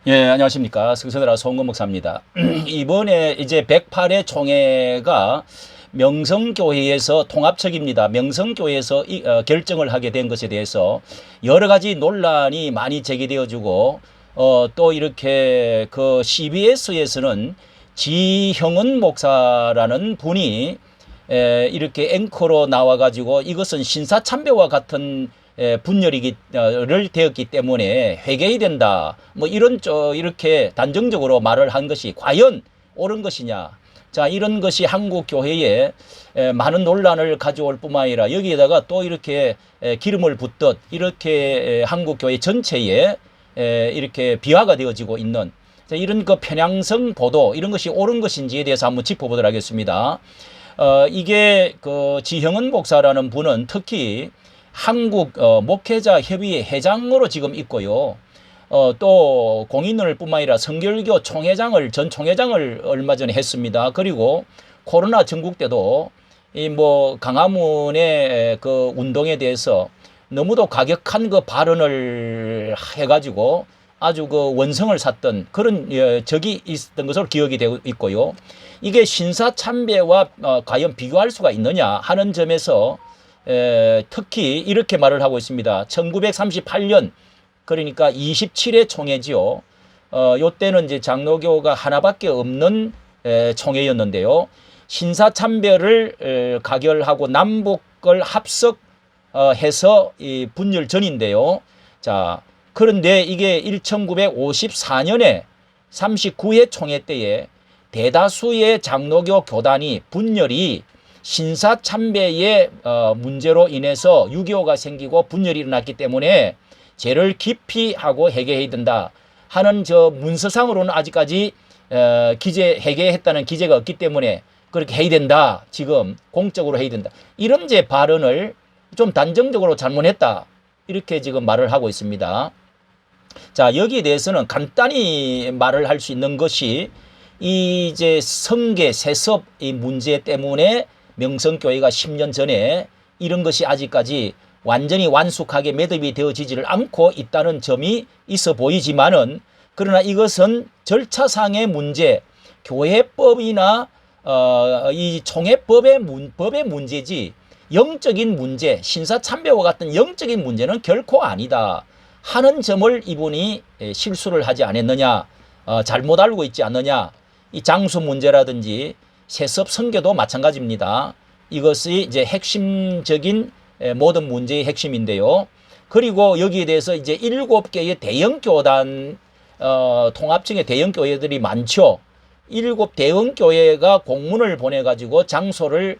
예, 안녕하십니까. 성서대라 송건 목사입니다. 이번에 이제 108회 총회가 명성교회에서 통합척입니다. 명성교회에서 결정을 하게 된 것에 대해서 여러 가지 논란이 많이 제기되어지고, 또 이렇게 그 CBS에서는 지형은 목사라는 분이 이렇게 앵커로 나와가지고 이것은 신사참배와 같은 분열이를 되었기 때문에 회개해야 된다. 뭐 이렇게 단정적으로 말을 한 것이 과연 옳은 것이냐. 자, 이런 것이 한국 교회에 많은 논란을 가져올 뿐만 아니라 여기에다가 또 이렇게 기름을 붓듯 이렇게 한국 교회 전체에 이렇게 비화가 되어지고 있는 이런 그 편향성 보도 이런 것이 옳은 것인지에 대해서 한번 짚어보도록 하겠습니다. 이게 그 지형은 목사라는 분은 특히 한국 목회자 협의회 회장으로 지금 있고요. 또 공인을 뿐만 아니라 성결교 총회장을 전 총회장을 얼마 전에 했습니다. 그리고 코로나 전국 때도 이 뭐 강화문의 그 운동에 대해서 너무도 과격한 그 발언을 해가지고 아주 그 원성을 샀던 그런 적이 있었던 것으로 기억이 되고 있고요. 이게 신사참배와 과연 비교할 수가 있느냐 하는 점에서 특히 이렇게 말을 하고 있습니다. 1938년 그러니까 27회 총회지요. 요때는 이제 장로교가 하나밖에 없는 총회였는데요. 신사참배를 가결하고 남북을 합석해서 이 분열 전인데요. 자, 그런데 이게 1954년에 39회 총회 때에 대다수의 장로교 교단이 분열이 신사참배의 문제로 인해서 6.25가 생기고 분열이 일어났기 때문에 죄를 깊이 하고 회개해야 된다 하는 저 문서상으로는 아직까지 회개했다는 기재가 없기 때문에 그렇게 해야 된다. 지금 공적으로 해야 된다. 이런 제 발언을 좀 단정적으로 잘못했다. 이렇게 지금 말을 하고 있습니다. 자, 여기에 대해서는 간단히 말을 할 수 있는 것이 이제 성계 세습 이 문제 때문에 명성교회가 10년 전에 이런 것이 아직까지 완전히 완숙하게 매듭이 되어지지를 않고 있다는 점이 있어 보이지만은 그러나 이것은 절차상의 문제, 교회법이나 이 총회법의 문제지 영적인 문제, 신사참배와 같은 영적인 문제는 결코 아니다 하는 점을 이분이 실수를 하지 않았느냐, 잘못 알고 있지 않느냐. 이 장수 문제라든지 세습 선교도 마찬가지입니다. 이것이 이제 핵심적인 모든 문제의 핵심인데요. 그리고 여기에 대해서 이제 7개의 대형 교단 통합층의 대형 교회들이 많죠. 7 대형 교회가 공문을 보내가지고 장소를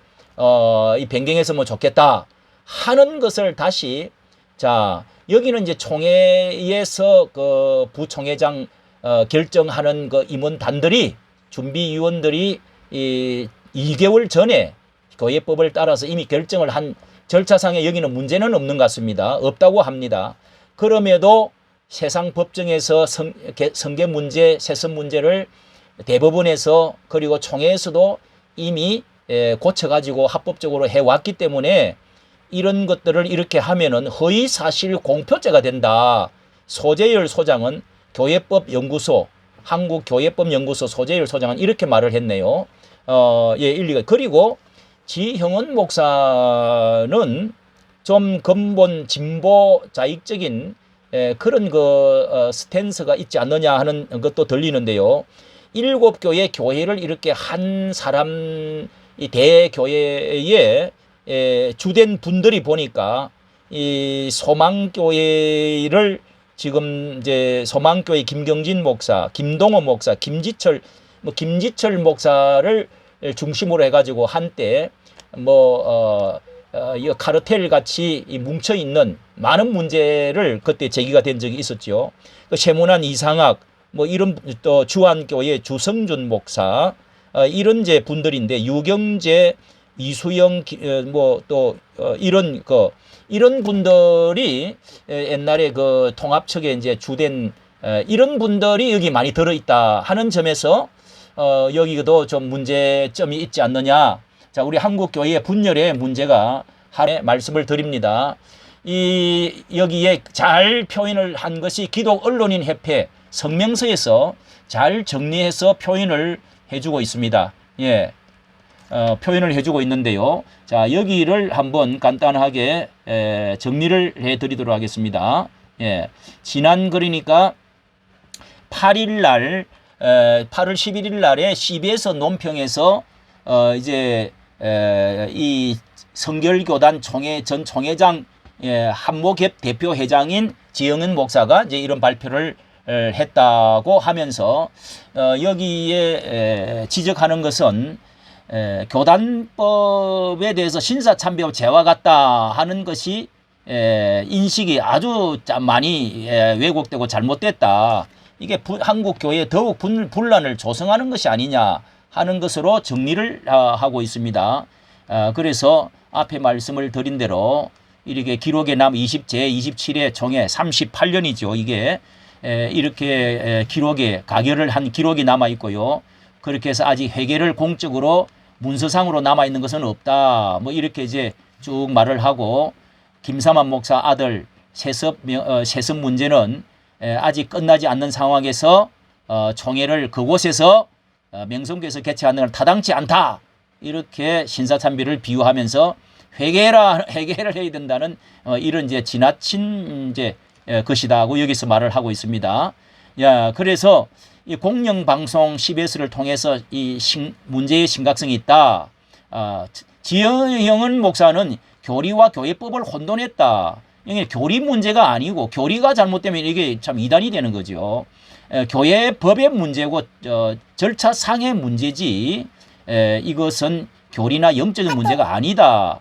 이 변경했으면 좋겠다 하는 것을 다시 자 여기는 이제 총회에서 그 부총회장 결정하는 그 임원단들이 준비위원들이 2개월 전에 교회법을 따라서 이미 결정을 한 절차상에 여기는 문제는 없는 것 같습니다. 없다고 합니다. 그럼에도 세상 법정에서 성계 문제, 세습 문제를 대법원에서 그리고 총회에서도 이미 고쳐가지고 합법적으로 해왔기 때문에 이런 것들을 이렇게 하면은 허위사실 공표죄가 된다. 소재열 소장은 교회법연구소 한국교회법연구소 소재열 소장은 이렇게 말을 했네요. 예, 일리가. 그리고 지형은 목사는 좀 근본 진보 자익적인 그런 그 스탠스가 있지 않느냐 하는 것도 들리는데요. 7교회 교회를 이렇게 한 사람 이 대교회에 주된 분들이 보니까 이 소망교회를 지금 이제 소망교회 김경진 목사, 김동호 목사, 김지철 목사를 중심으로 해가지고 한때 이 카르텔 같이 뭉쳐 있는 많은 문제를 그때 제기가 된 적이 있었죠. 그 세문안 이상학 이런 또 주한교회 주성준 목사 이런 제 분들인데 유경재 이수영 또 이런 분들이 옛날에 그 통합측에 이제 주된 이런 분들이 여기 많이 들어있다 하는 점에서 여기도 좀 문제점이 있지 않느냐. 자, 우리 한국 교회의 분열의 문제가 하나의 말씀을 드립니다. 여기에 잘 표현을 한 것이 기독 언론인 협회 성명서에서 잘 정리해서 표현을 해주고 있습니다. 예, 표현을 해주고 있는데요. 자, 여기를 한번 간단하게 정리를 해드리도록 하겠습니다. 예, 지난 그러니까 8일 날 8월 11일 날에 CBS 논평에서 이제 이 성결교단 전 총회장 한모협 대표 회장인 지영은 목사가 이제 이런 발표를 했다고 하면서 여기에 지적하는 것은 교단법에 대해서 신사참배와 죄와 같다 하는 것이 인식이 아주 많이 왜곡되고 잘못됐다. 이게 한국 교회에 더욱 분란을 조성하는 것이 아니냐 하는 것으로 정리를 하고 있습니다. 그래서 앞에 말씀을 드린 대로 이렇게 기록에 남 제27회 총회 38년이죠. 이게 이렇게 기록에 가결을 한 기록이 남아 있고요. 그렇게 해서 아직 회개를 공적으로 문서상으로 남아 있는 것은 없다. 뭐 이렇게 이제 쭉 말을 하고 김삼환 목사 아들 세습 문제는 아직 끝나지 않는 상황에서 총회를 그곳에서 명성교에서 개최하는 건 타당치 않다. 이렇게 신사참배를 비유하면서 회개를 해야 된다는 이런 이제 지나친 이제 것이다고 여기서 말을 하고 있습니다. 야, 그래서 이 공영방송 CBS를 통해서 이 문제의 심각성이 있다. 지영은 목사는 교리와 교회법을 혼돈했다. 이게 교리 문제가 아니고 교리가 잘못되면 이게 참 이단이 되는 거죠. 교회법의 문제고 절차상의 문제지 이것은 교리나 영적인 문제가 아니다.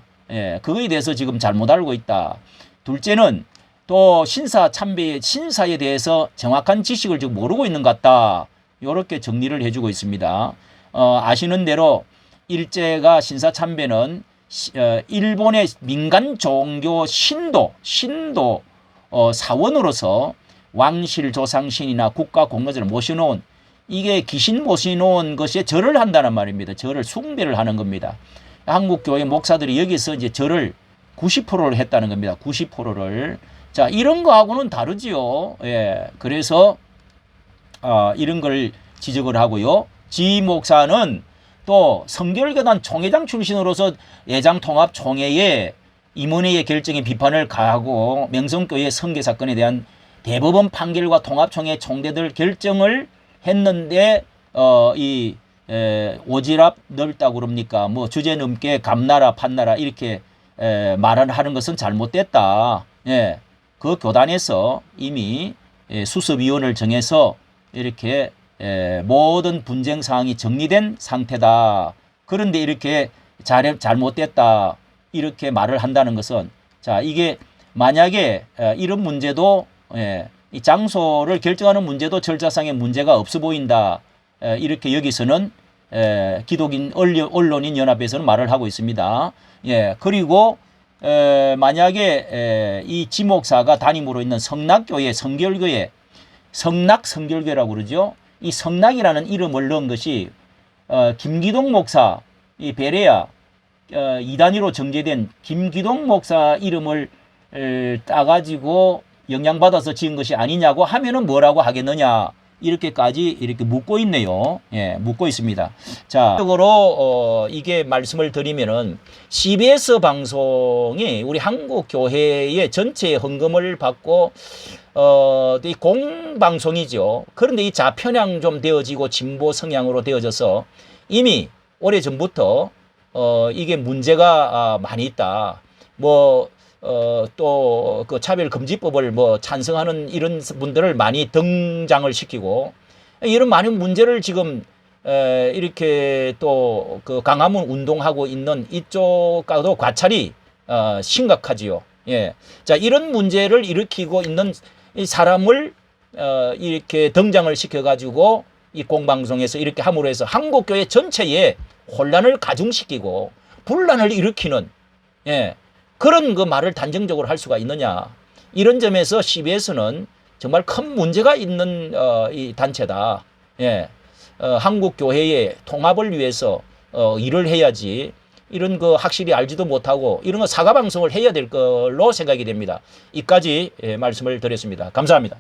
그거에 대해서 지금 잘못 알고 있다. 둘째는 또 신사에 대해서 정확한 지식을 지금 모르고 있는 것 같다. 이렇게 정리를 해주고 있습니다. 아시는 대로 일제가 신사참배는 일본의 민간 종교 신도 사원으로서 왕실 조상신이나 국가 공로자를 모셔놓은 이게 귀신 모셔놓은 것에 절을 한다는 말입니다. 절을 숭배를 하는 겁니다. 한국 교회 목사들이 여기서 이제 절을 90%를 했다는 겁니다. 90%를. 자, 이런 거하고는 다르지요. 예. 그래서 이런 걸 지적을 하고요. 지 목사는 또 성결교단 총회장 출신으로서 예장통합총회에 임원회의 결정에 비판을 가하고 명성교회 성계 사건에 대한 대법원 판결과 통합총회 총대들 결정을 했는데 이 오지랖 넓다고 그럽니까? 뭐 주제 넘게 감나라 판나라 이렇게 말을 하는 것은 잘못됐다. 예. 그 교단에서 이미 수습위원을 정해서 이렇게 모든 분쟁 사항이 정리된 상태다. 그런데 이렇게 잘못됐다. 이렇게 말을 한다는 것은 자, 이게 만약에 이런 문제도 이 장소를 결정하는 문제도 절차상의 문제가 없어 보인다. 이렇게 여기서는 기독인 언론인 연합에서는 말을 하고 있습니다. 예, 그리고 만약에 이 지목사가 담임으로 있는 성낙교회, 성결교회, 성낙성결교라고 그러죠. 이 성낙이라는 이름을 넣은 것이 김기동 목사, 이 베레아 2단위로 정제된 김기동 목사 이름을 따가지고 영향받아서 지은 것이 아니냐고 하면은 뭐라고 하겠느냐. 이렇게까지 이렇게 묻고 있네요. 예, 묻고 있습니다. 자, 적으로 이게 말씀을 드리면은 CBS 방송이 우리 한국 교회의 전체 헌금을 받고 이 공방송이죠. 그런데 이 좌편향 좀 되어지고 진보 성향으로 되어져서 이미 오래전부터 이게 문제가 많이 있다. 뭐 또 그 차별금지법을 뭐 찬성하는 이런 분들을 많이 등장을 시키고 이런 많은 문제를 지금 이렇게 또 그 강화문 운동하고 있는 이쪽과도 과찰이 심각하지요. 예. 자, 이런 문제를 일으키고 있는 이 사람을 이렇게 등장을 시켜가지고 이 공방송에서 이렇게 함으로 해서 한국교회 전체에 혼란을 가중시키고 분란을 일으키는 예. 그런 그 말을 단정적으로 할 수가 있느냐. 이런 점에서 CBS는 정말 큰 문제가 있는 이 단체다. 예. 한국 교회의 통합을 위해서 일을 해야지 이런 거 확실히 알지도 못하고 이런 거 사과 방송을 해야 될 걸로 생각이 됩니다. 이까지 말씀을 드렸습니다. 감사합니다.